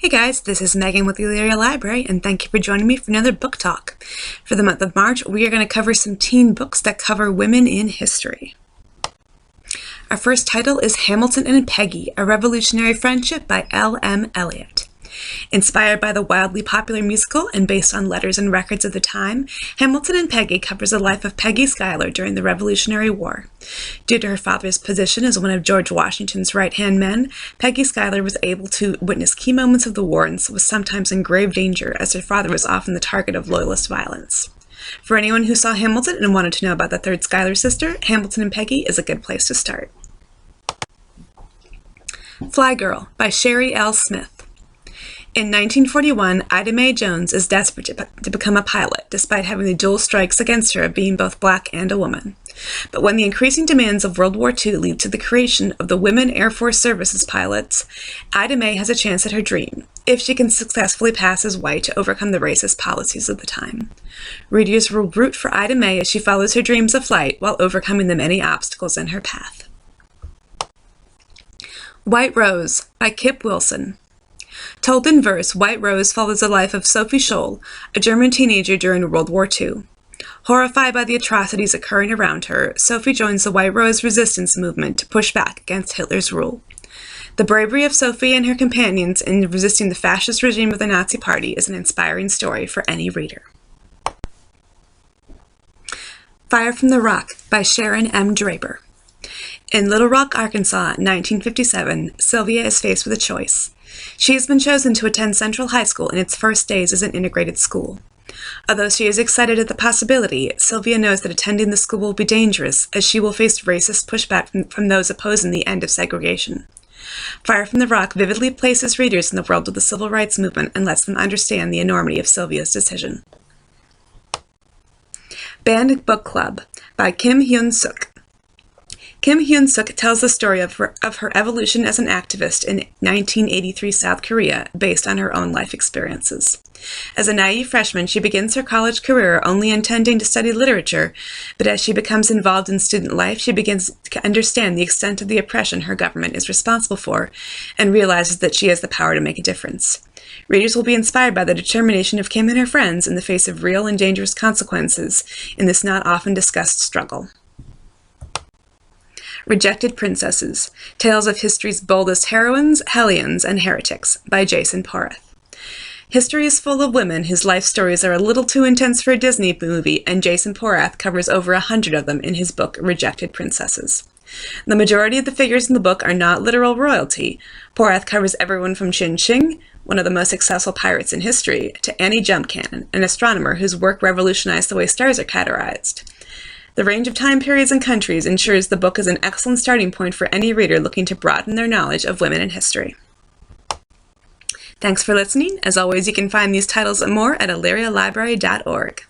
Hey guys, this is Megan with the Elyria Library, and thank you for joining me for another book talk. For the month of March, we are going to cover some teen books that cover women in history. Our first title is Hamilton and Peggy, A Revolutionary Friendship by L.M. Eliott. Inspired by the wildly popular musical and based on letters and records of the time, Hamilton and Peggy covers the life of Peggy Schuyler during the Revolutionary War. Due to her father's position as one of George Washington's right-hand men, Peggy Schuyler was able to witness key moments of the war and was sometimes in grave danger, as her father was often the target of Loyalist violence. For anyone who saw Hamilton and wanted to know about the third Schuyler sister, Hamilton and Peggy is a good place to start. Flygirl by Sherrie L. Smith. In 1941, Ida Mae Jones is desperate to become a pilot, despite having the dual strikes against her of being both black and a woman. But when the increasing demands of World War II lead to the creation of the Women Air Force Services pilots, Ida Mae has a chance at her dream, if she can successfully pass as white to overcome the racist policies of the time. Readers will root for Ida Mae as she follows her dreams of flight while overcoming the many obstacles in her path. White Rose by Kip Wilson. Told in verse, White Rose follows the life of Sophie Scholl, a German teenager during World War II. Horrified by the atrocities occurring around her, Sophie joins the White Rose resistance movement to push back against Hitler's rule. The bravery of Sophie and her companions in resisting the fascist regime of the Nazi Party is an inspiring story for any reader. Fire from the Rock by Sharon M. Draper. In Little Rock, Arkansas, 1957, Sylvia is faced with a choice. She has been chosen to attend Central High School in its first days as an integrated school. Although she is excited at the possibility, Sylvia knows that attending the school will be dangerous, as she will face racist pushback from those opposing the end of segregation. Fire from the Rock vividly places readers in the world of the civil rights movement and lets them understand the enormity of Sylvia's decision. Banned Book Club by Hyun Sook. Hyun Sook tells the story of her evolution as an activist in 1983 South Korea, based on her own life experiences. As a naive freshman, she begins her college career only intending to study literature, but as she becomes involved in student life, she begins to understand the extent of the oppression her government is responsible for, and realizes that she has the power to make a difference. Readers will be inspired by the determination of Kim and her friends in the face of real and dangerous consequences in this not often discussed struggle. Rejected Princesses, Tales of History's Boldest Heroines, Hellions, and Heretics by Jason Porath. History is full of women whose life stories are a little too intense for a Disney movie, and Jason Porath covers over 100 of them in his book Rejected Princesses. The majority of the figures in the book are not literal royalty. Porath covers everyone from Chin Ching, one of the most successful pirates in history, to Annie Jumpcannon, an astronomer whose work revolutionized the way stars are categorized. The range of time periods and countries ensures the book is an excellent starting point for any reader looking to broaden their knowledge of women in history. Thanks for listening. As always, you can find these titles and more at elyrialibrary.org.